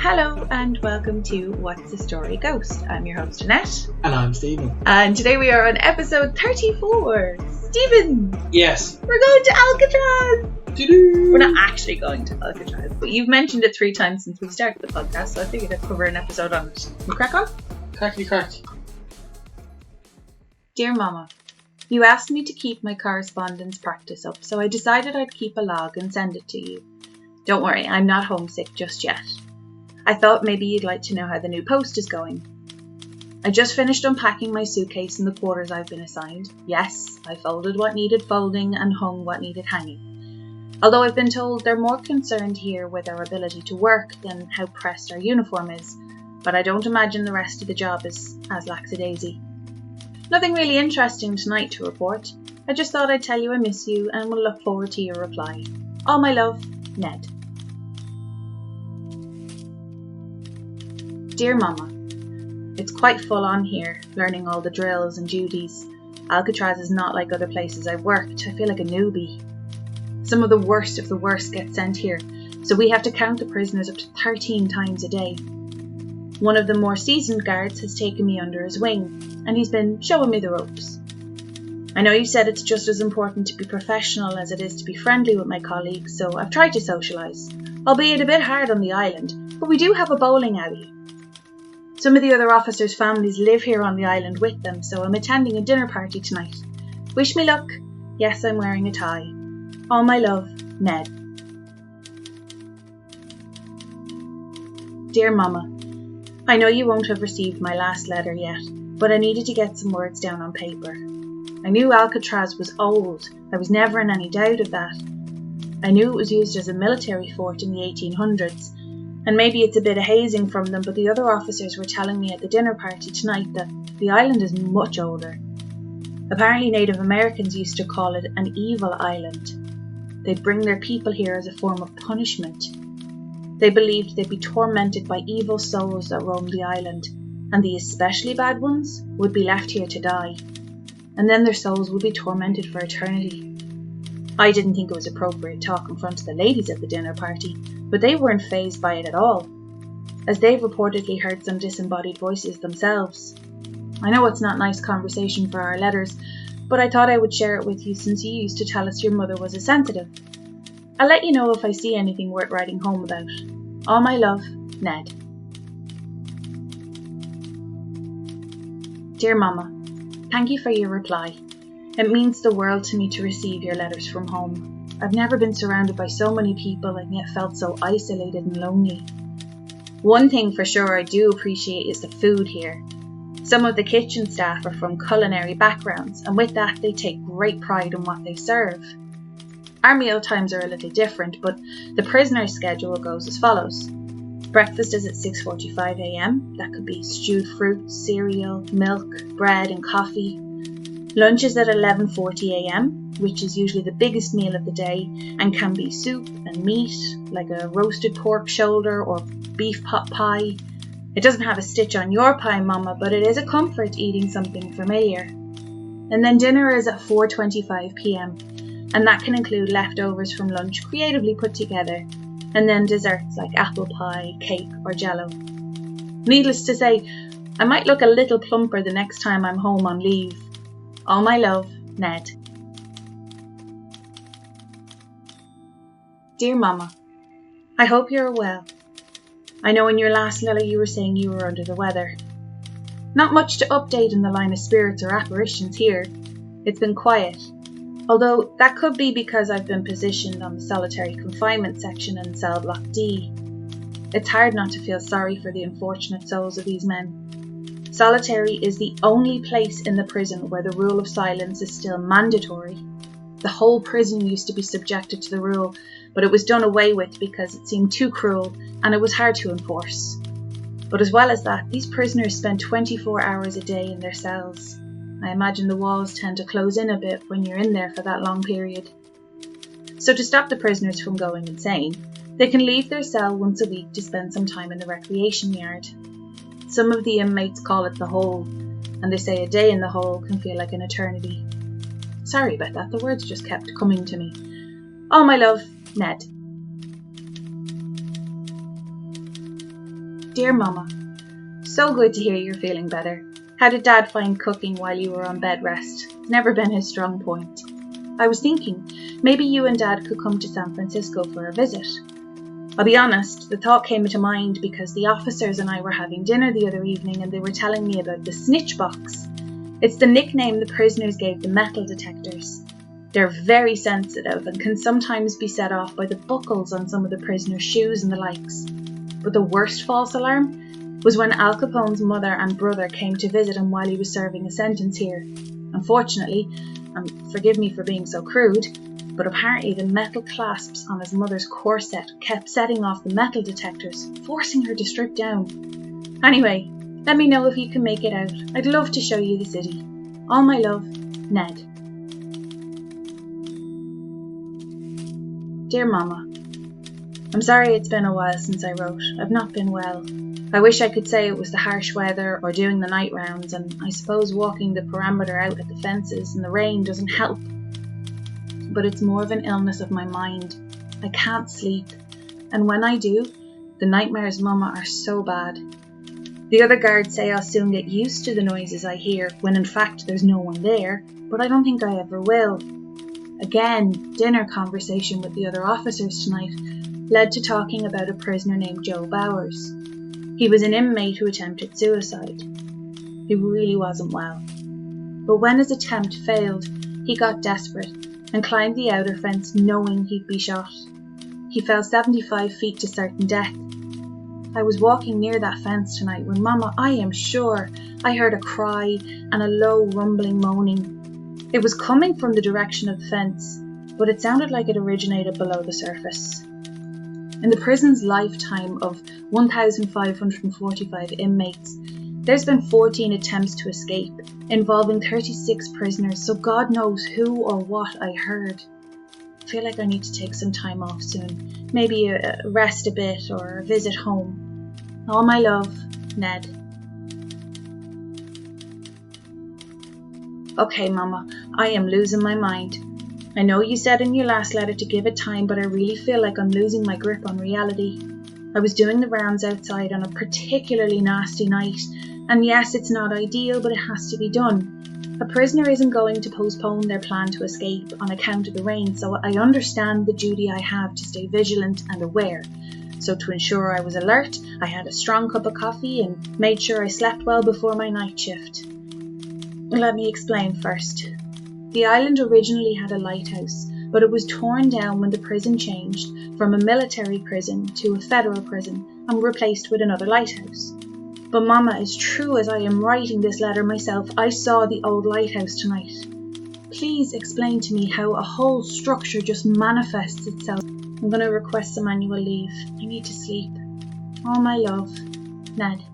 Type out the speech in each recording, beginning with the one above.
Hello and welcome to What's the Story Ghost. I'm your host Annette. And I'm Steven. And today we are on episode 34. Steven! Yes. We're going to Alcatraz! Doo-doo. We're not actually going to Alcatraz, but you've mentioned it 3 times since we started the podcast, so I figured I'd cover an episode on it. You crack on? Crackety crack. Dear Mama, you asked me to keep my correspondence practice up, so I decided I'd keep a log and send it to you. Don't worry, I'm not homesick just yet. I thought maybe you'd like to know how the new post is going. I just finished unpacking my suitcase in the quarters I've been assigned. Yes, I folded what needed folding and hung what needed hanging. Although I've been told they're more concerned here with our ability to work than how pressed our uniform is, but I don't imagine the rest of the job is as lackadaisy. Nothing really interesting tonight to report. I just thought I'd tell you I miss you and will look forward to your reply. All my love, Ned. Dear Mama, it's quite full on here, learning all the drills and duties. Alcatraz is not like other places I've worked. I feel like a newbie. Some of the worst get sent here, so we have to count the prisoners up to 13 times a day. One of the more seasoned guards has taken me under his wing, and he's been showing me the ropes. I know you said it's just as important to be professional as it is to be friendly with my colleagues, so I've tried to socialise, albeit a bit hard on the island, but we do have a bowling alley. Some of the other officers' families live here on the island with them, so I'm attending a dinner party tonight. Wish me luck. Yes, I'm wearing a tie. All my love, Ned. Dear Mama, I know you won't have received my last letter yet, but I needed to get some words down on paper. I knew Alcatraz was old. I was never in any doubt of that. I knew it was used as a military fort in the 1800s, and maybe it's a bit of hazing from them, but the other officers were telling me at the dinner party tonight that the island is much older. Apparently Native Americans used to call it an evil island. They'd bring their people here as a form of punishment. They believed they'd be tormented by evil souls that roamed the island, and the especially bad ones would be left here to die, and then their souls would be tormented for eternity. I didn't think it was appropriate talk in front of the ladies at the dinner party, but they weren't fazed by it at all, as they've reportedly heard some disembodied voices themselves. I know it's not nice conversation for our letters, but I thought I would share it with you since you used to tell us your mother was a sensitive. I'll let you know if I see anything worth writing home about. All my love, Ned. Dear Mama, thank you for your reply. It means the world to me to receive your letters from home. I've never been surrounded by so many people and yet felt so isolated and lonely. One thing for sure I do appreciate is the food here. Some of the kitchen staff are from culinary backgrounds, and with that they take great pride in what they serve. Our meal times are a little different, but the prisoner's schedule goes as follows. Breakfast is at 6:45 a.m. That could be stewed fruit, cereal, milk, bread and coffee. Lunch is at 11:40 a.m, which is usually the biggest meal of the day and can be soup and meat, like a roasted pork shoulder or beef pot pie. It doesn't have a stitch on your pie, Mama, but it is a comfort eating something familiar. And then dinner is at 4:25 p.m, and that can include leftovers from lunch creatively put together, and then desserts like apple pie, cake or jello. Needless to say, I might look a little plumper the next time I'm home on leave. All my love, Ned. Dear Mama, I hope you're well. I know in your last letter you were saying you were under the weather. Not much to update in the line of spirits or apparitions here. It's been quiet, although that could be because I've been positioned on the solitary confinement section in cell block D. It's hard not to feel sorry for the unfortunate souls of these men. Solitary is the only place in the prison where the rule of silence is still mandatory. The whole prison used to be subjected to the rule, but it was done away with because it seemed too cruel and it was hard to enforce. But as well as that, these prisoners spend 24 hours a day in their cells. I imagine the walls tend to close in a bit when you're in there for that long period. So to stop the prisoners from going insane, they can leave their cell once a week to spend some time in the recreation yard. Some of the inmates call it the hole, and they say a day in the hole can feel like an eternity. Sorry about that, the words just kept coming to me. All my love, Ned. Dear Mama, so good to hear you're feeling better. How did Dad find cooking while you were on bed rest? It's never been his strong point. I was thinking, maybe you and Dad could come to San Francisco for a visit. I'll be honest, the thought came into mind because the officers and I were having dinner the other evening and they were telling me about the snitch box. It's the nickname the prisoners gave the metal detectors. They're very sensitive and can sometimes be set off by the buckles on some of the prisoners' shoes and the likes. But the worst false alarm was when Al Capone's mother and brother came to visit him while he was serving a sentence here. Unfortunately, and forgive me for being so crude, but apparently the metal clasps on his mother's corset kept setting off the metal detectors, forcing her to strip down. Anyway, let me know if you can make it out. I'd love to show you the city. All my love, Ned. Dear Mama, I'm sorry it's been a while since I wrote. I've not been well. I wish I could say it was the harsh weather or doing the night rounds, and I suppose walking the perimeter out at the fences in the rain doesn't help. But it's more of an illness of my mind. I can't sleep, and when I do, the nightmares, Mama, are so bad. The other guards say I'll soon get used to the noises I hear, when in fact there's no one there, but I don't think I ever will. Again, dinner conversation with the other officers tonight led to talking about a prisoner named Joe Bowers. He was an inmate who attempted suicide. He really wasn't well. But when his attempt failed, he got desperate and climbed the outer fence knowing he'd be shot. He fell 75 feet to certain death. I was walking near that fence tonight when, Mama, I am sure I heard a cry and a low rumbling moaning. It was coming from the direction of the fence, but it sounded like it originated below the surface. In the prison's lifetime of 1,545 inmates, there's been 14 attempts to escape, involving 36 prisoners, so God knows who or what I heard. I feel like I need to take some time off soon, maybe rest a bit or visit home. All my love, Ned. Okay, Mama, I am losing my mind. I know you said in your last letter to give it time, but I really feel like I'm losing my grip on reality. I was doing the rounds outside on a particularly nasty night, and yes, it's not ideal, but it has to be done. A prisoner isn't going to postpone their plan to escape on account of the rain, so I understand the duty I have to stay vigilant and aware. So to ensure I was alert, I had a strong cup of coffee and made sure I slept well before my night shift. Let me explain first. The island originally had a lighthouse, but it was torn down when the prison changed from a military prison to a federal prison and replaced with another lighthouse. But Mama, as true as I am writing this letter myself, I saw the old lighthouse tonight. Please explain to me how a whole structure just manifests itself. I'm going to request some annual leave. I need to sleep. All my love, Ned.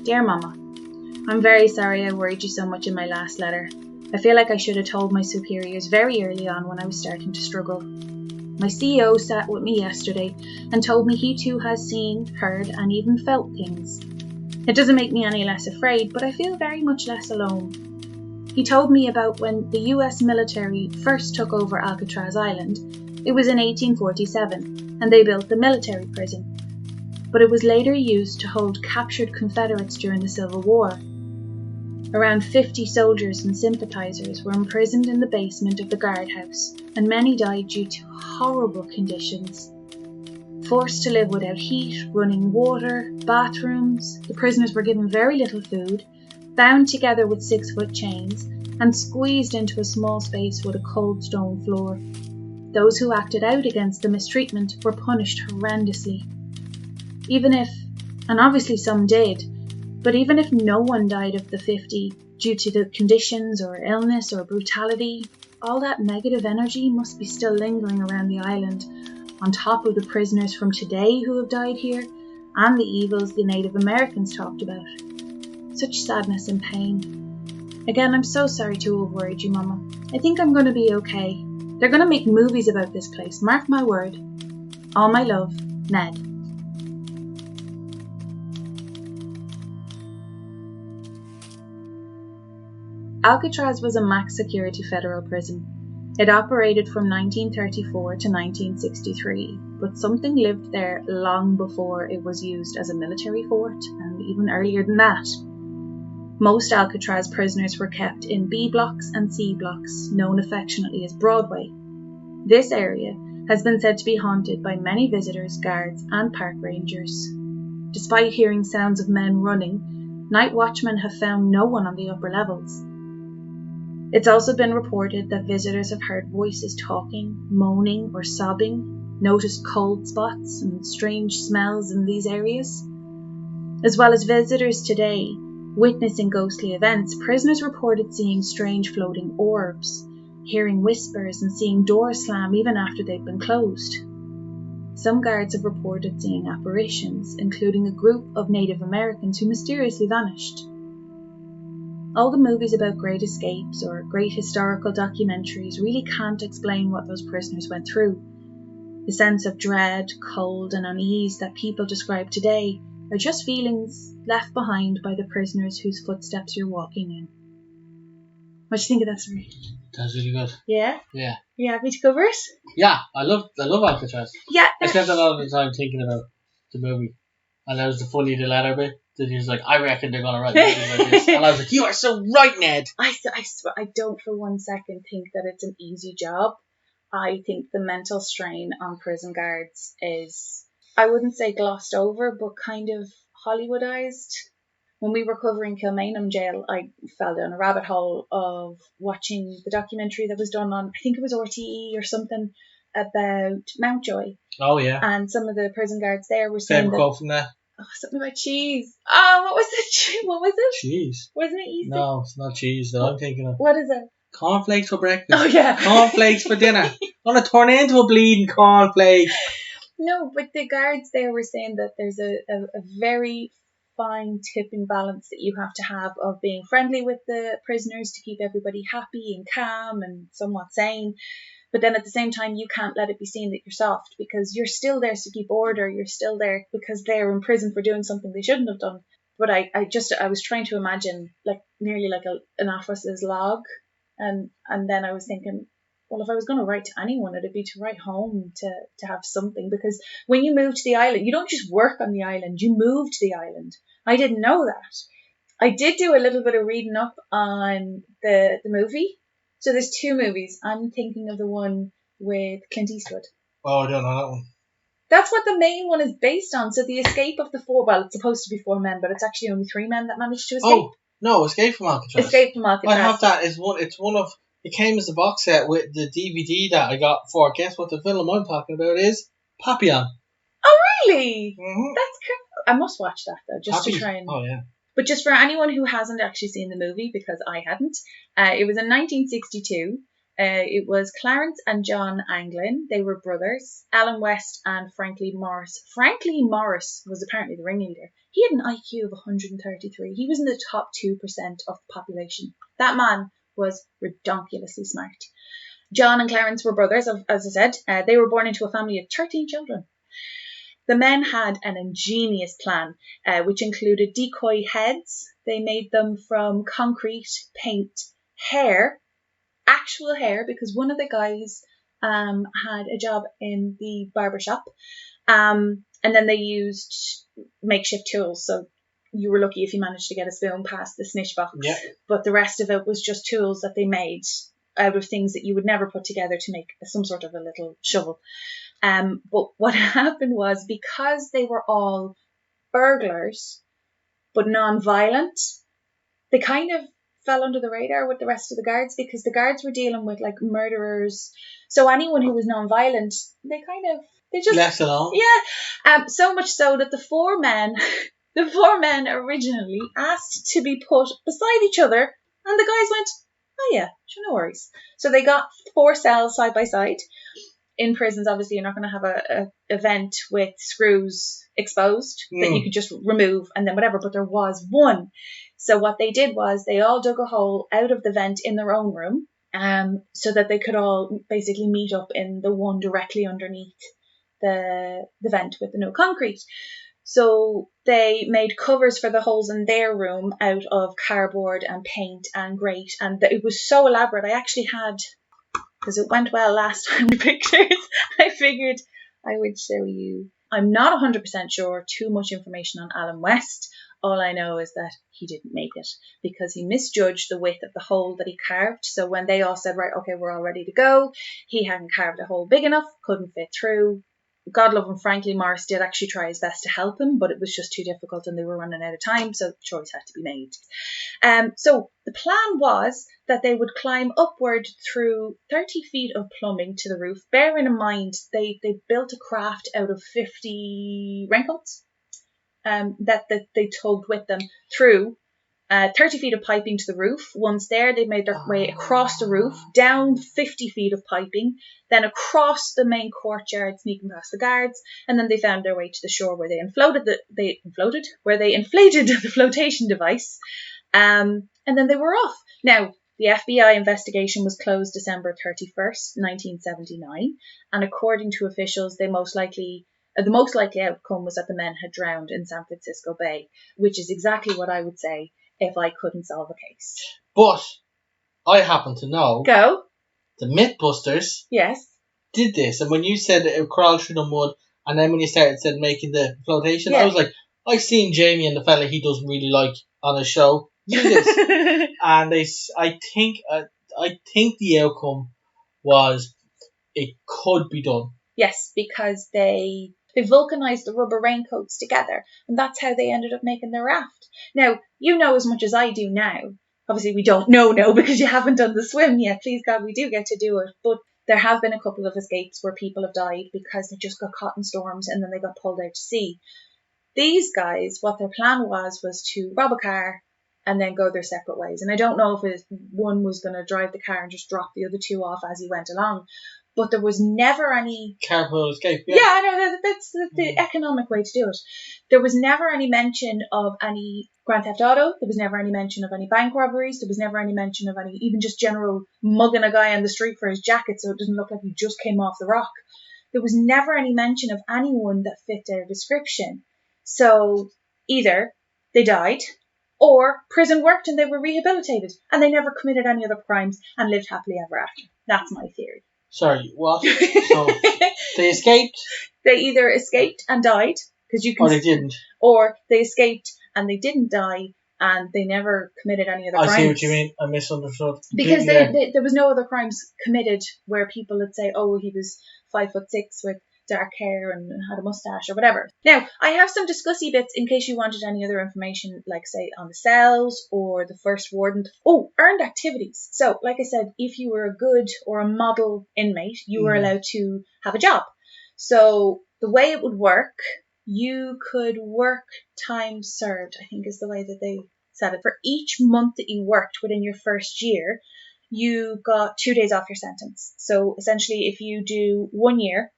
Dear Mama, I'm very sorry I worried you so much in my last letter. I feel like I should have told my superiors very early on when I was starting to struggle. My CEO sat with me yesterday and told me he too has seen, heard and even felt things. It doesn't make me any less afraid, but I feel very much less alone. He told me about when the US military first took over Alcatraz Island. It was in 1847 and they built the military prison. But it was later used to hold captured Confederates during the Civil War. Around 50 soldiers and sympathizers were imprisoned in the basement of the guardhouse, and many died due to horrible conditions. Forced to live without heat, running water, bathrooms, the prisoners were given very little food, bound together with 6-foot chains, and squeezed into a small space with a cold stone floor. Those who acted out against the mistreatment were punished horrendously. Even if, and obviously some did, but even if no one died of the 50 due to the conditions or illness or brutality, all that negative energy must be still lingering around the island, on top of the prisoners from today who have died here, and the evils the Native Americans talked about. Such sadness and pain. Again, I'm so sorry to have worried you, Mama. I think I'm going to be okay. They're going to make movies about this place, mark my word. All my love, Ned. Alcatraz was a max security federal prison. It operated from 1934 to 1963, but something lived there long before it was used as a military fort, and even earlier than that. Most Alcatraz prisoners were kept in B blocks and C blocks, known affectionately as Broadway. This area has been said to be haunted by many visitors, guards, and park rangers. Despite hearing sounds of men running, night watchmen have found no one on the upper levels. It's also been reported that visitors have heard voices talking, moaning, or sobbing, noticed cold spots and strange smells in these areas. As well as visitors today witnessing ghostly events, prisoners reported seeing strange floating orbs, hearing whispers, and seeing doors slam even after they'd been closed. Some guards have reported seeing apparitions, including a group of Native Americans who mysteriously vanished. All the movies about great escapes or great historical documentaries really can't explain what those prisoners went through. The sense of dread, cold, and unease that people describe today are just feelings left behind by the prisoners whose footsteps you're walking in. What do you think of that story? That's really good. Yeah? Yeah. Are you happy to cover it? Yeah, I love Alcatraz. Yeah. I spent a lot of the time thinking about the movie. And that was the funny the letter bit. That he was like, I reckon they're going to write movies like this. And I was like, you are so right, Ned. I swear, I don't for one second think that it's an easy job. I think the mental strain on prison guards is, I wouldn't say glossed over, but kind of Hollywoodized. When we were covering Kilmainham jail, I fell down a rabbit hole of watching the documentary that was done on, I think it was RTE or something, about Mountjoy. Oh, yeah. And some of the prison guards there were saying Favorite quote from that? Oh, something about cheese. Oh, what was it? What was it? Cheese. Wasn't it Easter? No, it's not cheese that I'm thinking of. What is it? Cornflakes for breakfast. Oh, yeah. Cornflakes for dinner. I'm going to turn into a bleeding cornflake. No, but the guards there were saying that there's a very fine tipping balance that you have to have of being friendly with the prisoners to keep everybody happy and calm and somewhat sane. But then at the same time, you can't let it be seen that you're soft, because you're still there to keep order. You're still there because they're in prison for doing something they shouldn't have done. But I was trying to imagine nearly like an officer's log. And then I was thinking, well, if I was going to write to anyone, it'd be to write home to have something. Because when you move to the island, you don't just work on the island, you move to the island. I didn't know that. I did do a little bit of reading up on the movie. So there's two movies. I'm thinking of the one with Clint Eastwood. Oh, I don't know that one. That's what the main one is based on. So the escape of the four, well, it's supposed to be 4 men, but it's actually only 3 men that managed to escape. Oh, no, Escape from Alcatraz. Escape from Alcatraz. I have that. It's one of, it came as a box set with the DVD that I got for, guess what the film I'm talking about is? Papillon. Oh, really? Mm-hmm. That's cool. I must watch that, though, just to try and... Oh, yeah. But just for anyone who hasn't actually seen the movie, because I hadn't, it was in 1962. It was Clarence and John Anglin. They were brothers. Alan West and Franklin Morris. Franklin Morris was apparently the ringleader. He had an IQ of 133. He was in the top 2% of the population. That man was redonkulously smart. John and Clarence were brothers, as I said. They were born into a family of 13 children. The men had an ingenious plan, which included decoy heads. They made them from concrete, paint, hair, actual hair, because one of the guys had a job in the barbershop. And then they used makeshift tools. So you were lucky if you managed to get a spoon past the snitch box. Yeah. But the rest of it was just tools that they made out of things that you would never put together to make some sort of a little shovel. But what happened was, because they were all burglars, but non-violent, they kind of fell under the radar with the rest of the guards, because the guards were dealing with like murderers. So anyone who was non-violent, they just left alone. Yeah. So much so that the four men originally asked to be put beside each other, and the guys went, oh yeah, sure, no worries. So they got 4 cells side by side. In prisons, obviously, you're not going to have a vent with screws exposed that you could just remove and then whatever, but there was one. So what they did was they all dug a hole out of the vent in their own room, so that they could all basically meet up in the one directly underneath the vent with the no concrete. So they made covers for the holes in their room out of cardboard and paint and grate, and it was so elaborate. I actually had, because it went well last time, the pictures, I figured I would show you. I'm not 100% sure, too much information on Alan West. All I know is that he didn't make it because he misjudged the width of the hole that he carved. So when they all said, right, okay, we're all ready to go, he hadn't carved a hole big enough, couldn't fit through. God love him, frankly, Morris did actually try his best to help him, but it was just too difficult and they were running out of time, so the choice had to be made. So the plan was that they would climb upward through 30 feet of plumbing to the roof. Bearing in mind, they built a craft out of 50 raincoats that they tugged with them through 30 feet of piping to the roof. Once there, they made their way across the roof, down 50 feet of piping, then across the main courtyard, sneaking past the guards, and then they found their way to the shore where they inflated the flotation device, and then they were off. Now, the FBI investigation was closed December 31st, 1979, and according to officials, the most likely outcome was that the men had drowned in San Francisco Bay, which is exactly what I would say if I couldn't solve a case. But I happen to know Go. The Mythbusters Yes. did this, and when you said it crawled through the mud, and then when you said making the flotation, I was like, I've seen Jamie and the fella he doesn't really like on his show do this, and I think the outcome was it could be done. Yes, because they vulcanized the rubber raincoats together, and that's how they ended up making the raft. Now, you know as much as I do now. Obviously, we don't know now because you haven't done the swim yet. Please God, we do get to do it. But there have been a couple of escapes where people have died because they just got caught in storms and then they got pulled out to sea. These guys, what their plan was to rob a car and then go their separate ways. And I don't know if one was going to drive the car and just drop the other two off as he went along. But there was never any... Carpool escape, yeah. I know, that's the economic way to do it. There was never any mention of any Grand Theft Auto. There was never any mention of any bank robberies. There was never any mention of any, even just general mugging a guy on the street for his jacket so it doesn't look like he just came off the rock. There was never any mention of anyone that fit their description. So either they died or prison worked and they were rehabilitated and they never committed any other crimes and lived happily ever after. That's my theory. Sorry, what? So they escaped? They either escaped and died, because you can. Or they didn't. Or they escaped and they didn't die, and they never committed any other crimes. I see what you mean. I misunderstood. Because there was no other crimes committed where people would say, "Oh, he was 5'6" with dark hair and had a mustache or whatever." Now, I have some discussy bits in case you wanted any other information, like say on the cells or the first warden. Oh, earned activities. So, like I said, if you were a good or a model inmate, you were allowed to have a job. So the way it would work, you could work time served, I think is the way that they said it. For each month that you worked within your first year, you got 2 days off your sentence. So essentially, if you do 1 year,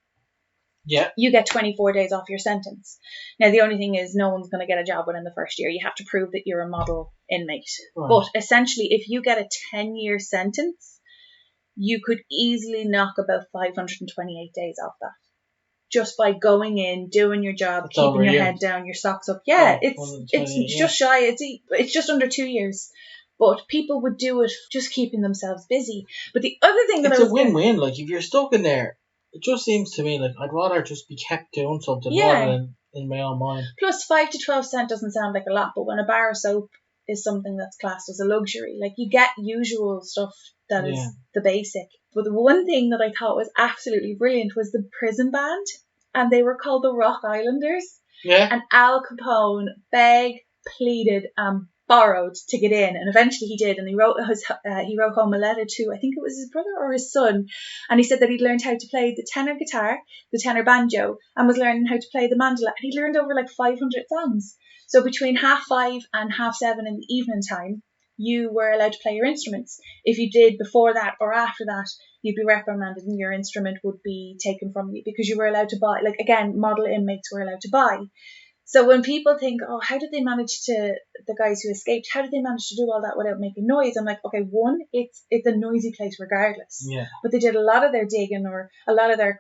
you get 24 days off your sentence. Now, the only thing is no one's going to get a job within the first year. You have to prove that you're a model inmate. Right. But essentially, if you get a 10-year sentence, you could easily knock about 528 days off that. Just by going in, doing your job, keeping your head down, your socks up. Yeah, it's just shy. It's just under 2 years. But people would do it just keeping themselves busy. But the other thing that it's a win-win. Like, if you're stuck in there, it just seems to me like I'd rather just be kept doing something rather than in my own mind. Plus, 5 to 12 cents doesn't sound like a lot, but when a bar of soap is something that's classed as a luxury, like you get usual stuff that is the basic. But the one thing that I thought was absolutely brilliant was the prison band, and they were called the Rock Islanders. Yeah. And Al Capone begged, pleaded, borrowed to get in, and eventually he did, and he wrote home a letter to, I think it was his brother or his son, and he said that he'd learned how to play the tenor guitar, the tenor banjo, and was learning how to play the mandolin, and he learned over like 500 songs. So between 5:30 and 7:30 in the evening time, you were allowed to play your instruments. If you did before that or after that, you'd be reprimanded and your instrument would be taken from you, because you were allowed to buy, like again, model inmates were allowed to buy. So when people think, oh, how did they manage to, the guys who escaped, how did they manage to do all that without making noise? I'm like, okay, one, it's a noisy place regardless. Yeah. But they did a lot of their digging or a lot of their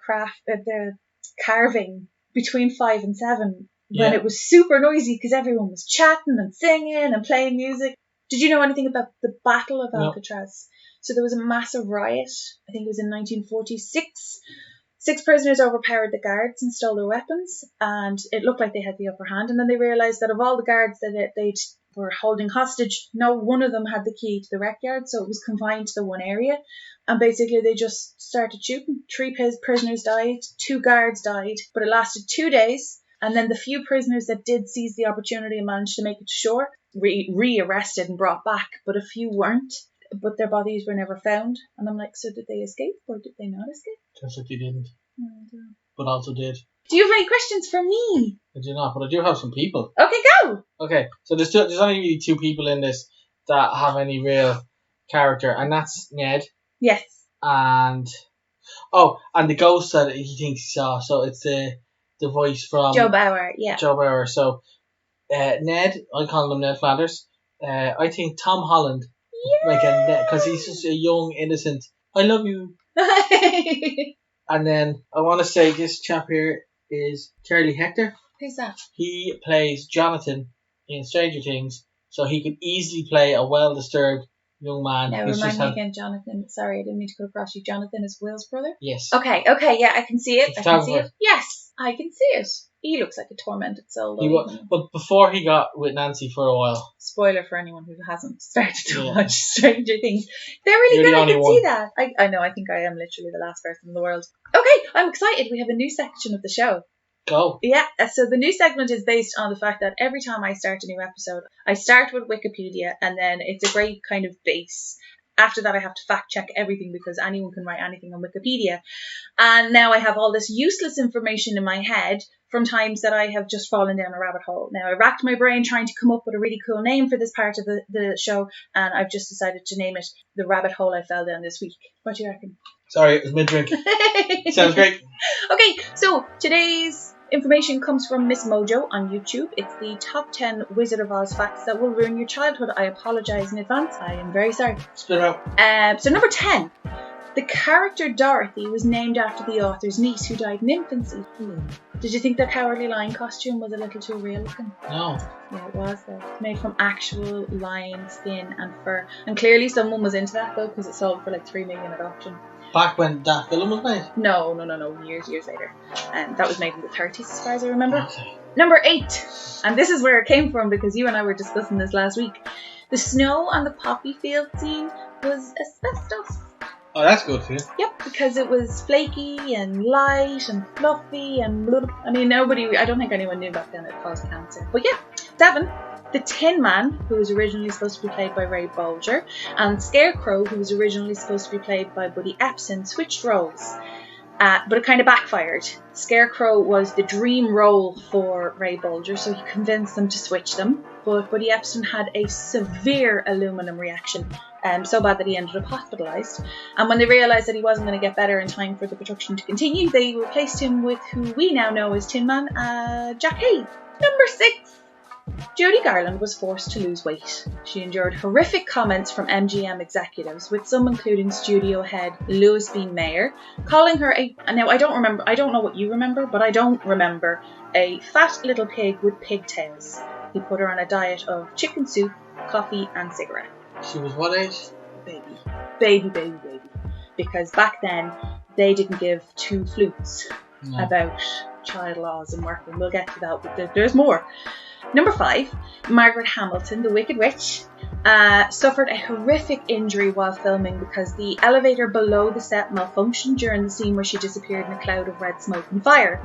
their carving between 5 and 7 when it was super noisy because everyone was chatting and singing and playing music. Did you know anything about the Battle of Alcatraz? So there was a massive riot. I think it was in 1946. 6 prisoners overpowered the guards and stole their weapons, and it looked like they had the upper hand. And then they realised that of all the guards that they were holding hostage, no one of them had the key to the rec yard, so it was confined to the one area. And basically they just started shooting. 3 prisoners died, 2 guards died, but it lasted 2 days. And then the few prisoners that did seize the opportunity and managed to make it to shore, re-arrested and brought back, but a few weren't. But their bodies were never found. And I'm like, so did they escape or did they not escape? Turns out they didn't. But also did. Do you have any questions for me? I do not, but I do have some people. Okay, go! Okay, so there's only really 2 people in this that have any real character, and that's Ned. Yes. And the ghost that he thinks he saw. So it's the voice from Joe Bauer, yeah. Joe Bauer. So Ned, I call him Ned Flanders. I think Tom Holland, because he's just a young, innocent, I love you. And then I want to say this chap here is Charlie Hector. Who's that? He plays Jonathan in Stranger Things, so he could easily play a well-disturbed young man. Now remind me again, Jonathan. Sorry, I didn't mean to go across you. Jonathan is Will's brother? Yes. Okay, yeah, I can see it. Yes, I can see it. He looks like a tormented soul. But before he got with Nancy for a while. Spoiler for anyone who hasn't started to watch Stranger Things. They're really good, I can see that. I know, I think I am literally the last person in the world. Okay, I'm excited. We have a new section of the show. Go. Yeah, so the new segment is based on the fact that every time I start a new episode, I start with Wikipedia, and then it's a great kind of base. After that, I have to fact check everything because anyone can write anything on Wikipedia. And now I have all this useless information in my head from times that I have just fallen down a rabbit hole. Now, I racked my brain trying to come up with a really cool name for this part of the show, and I've just decided to name it The Rabbit Hole I Fell Down This Week. What do you reckon? Sorry, it was mid-drink. Sounds great. Okay, so today's information comes from Miss Mojo on YouTube. It's the top 10 Wizard of Oz facts that will ruin your childhood. I apologise in advance. I am very sorry. Spit it out. So number 10. The character Dorothy was named after the author's niece who died in infancy. Did you think the Cowardly Lion costume was a little too real looking? No. Yeah, it was though. It's made from actual lion skin and fur. And clearly someone was into that though, because it sold for like 3 million at auction. Back when that film was made? No. Years later. And that was made in the 30s as far as I remember. Okay. Number 8. And this is where it came from because you and I were discussing this last week. The snow on the poppy field scene was asbestos. Oh, that's good for you. Yep, because it was flaky and light and fluffy and blah. I mean, I don't think anyone knew back then it caused cancer. But yeah, 7. The Tin Man, who was originally supposed to be played by Ray Bolger, and Scarecrow, who was originally supposed to be played by Buddy Epson, switched roles. But it kind of backfired. Scarecrow was the dream role for Ray Bolger, so he convinced them to switch them. But Buddy Epson had a severe aluminum reaction, so bad that he ended up hospitalised. And when they realised that he wasn't going to get better in time for the production to continue, they replaced him with who we now know as Tin Man, Jack Hague. Number 6. Judy Garland was forced to lose weight. She endured horrific comments from MGM executives, with some including studio head Louis B. Mayer, calling her now I don't know what you remember, but I don't remember a fat little pig with pigtails. He put her on a diet of chicken soup, coffee and cigarette. She was what age? Baby. Because back then they didn't give 2 flutes about child laws and working. We'll get to that, but there's more. Number 5, Margaret Hamilton, the Wicked Witch, suffered a horrific injury while filming because the elevator below the set malfunctioned during the scene where she disappeared in a cloud of red smoke and fire.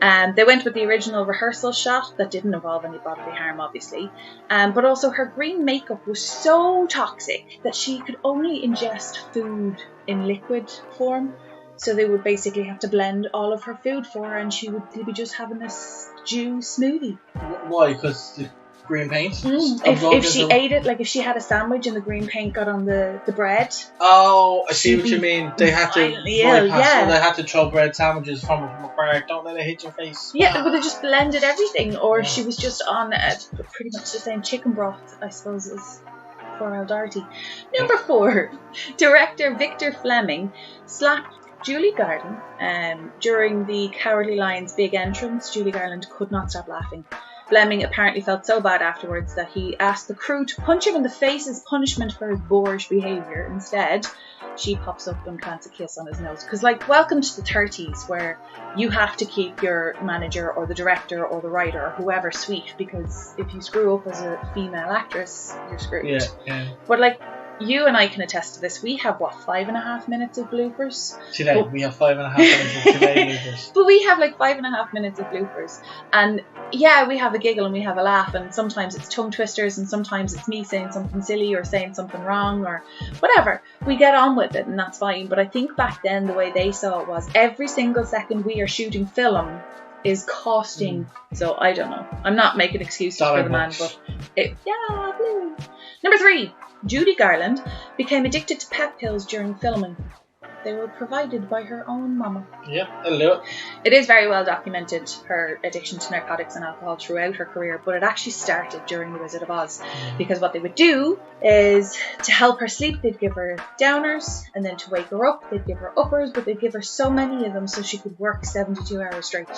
They went with the original rehearsal shot that didn't involve any bodily harm, obviously, but also her green makeup was so toxic that she could only ingest food in liquid form. So they would basically have to blend all of her food for her, and she would be just having a stew smoothie. Why? Because the green paint? If she ate it, like if she had a sandwich and the green paint got on the bread. Oh, I see what you mean. They had to they had to throw bread sandwiches from afar. Don't let it hit your face. Yeah, they would have just blended everything, or she was just on pretty much the same chicken broth, I suppose, as poor old Dorothy. Number 4, director Victor Fleming slapped Julie Garland during the Cowardly Lion's big entrance. Julie Garland could not stop laughing. Fleming apparently felt so bad afterwards that he asked the crew to punch him in the face as punishment for his boorish behaviour. Instead, she pops up and plants a kiss on his nose. Because, like, welcome to the 30s, where you have to keep your manager or the director or the writer or whoever sweet, because if you screw up as a female actress, you're screwed. Yeah. But, like, you and I can attest to this. We have, 5.5 minutes of bloopers? Today, we have 5.5 minutes of today bloopers. But we have, 5.5 minutes of bloopers. And, yeah, we have a giggle and we have a laugh, and sometimes it's tongue twisters, and sometimes it's me saying something silly or saying something wrong or whatever. We get on with it, and that's fine. But I think back then the way they saw it was every single second we are shooting film is costing. So I don't know. I'm not making excuses for the man, but Number 3. Judy Garland became addicted to pep pills during filming. They were provided by her own mama. Yep, that'll do it. It is very well documented, her addiction to narcotics and alcohol throughout her career, but it actually started during The Wizard of Oz. Because what they would do is, to help her sleep, they'd give her downers, and then to wake her up, they'd give her uppers, but they'd give her so many of them so she could work 72 hours straight.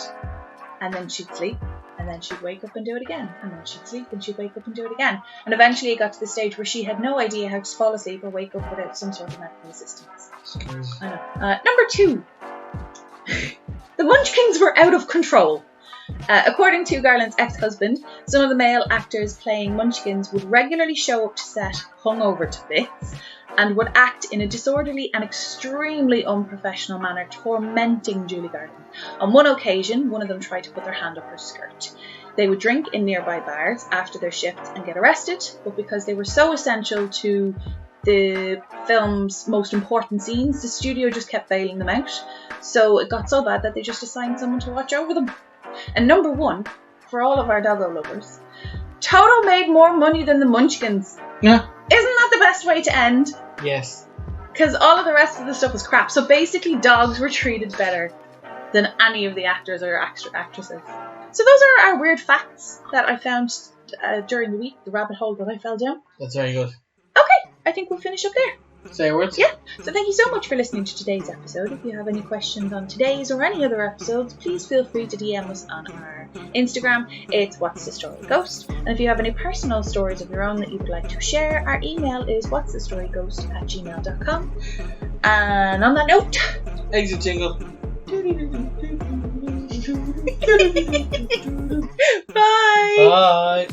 And then she'd sleep, and then she'd wake up and do it again, and then she'd sleep and she'd wake up and do it again. And eventually it got to the stage where she had no idea how to fall asleep or wake up without some sort of medical assistance. I know. Number 2. The Munchkins were out of control. According to Garland's ex-husband, some of the male actors playing Munchkins would regularly show up to set hungover to bits and would act in a disorderly and extremely unprofessional manner, tormenting Julie Garland. On one occasion, one of them tried to put their hand up her skirt. They would drink in nearby bars after their shifts and get arrested, but because they were so essential to the film's most important scenes, the studio just kept bailing them out. So it got so bad that they just assigned someone to watch over them. And number 1, for all of our doggo lovers, Toto made more money than the Munchkins. Yeah. Isn't that the best way to end? Yes. Because all of the rest of the stuff was crap. So basically dogs were treated better than any of the actors or actresses. So those are our weird facts that I found during the week, the rabbit hole that I fell down. That's very good. Okay, I think we'll finish up there. Say words? Yeah, so thank you so much for listening to today's episode. If you have any questions on today's or any other episodes, please feel free to DM us on our Instagram. It's What's the Story Ghost. And if you have any personal stories of your own that you would like to share, our email is whatsthestoryghost@gmail.com. And on that note, exit jingle. Bye. Bye.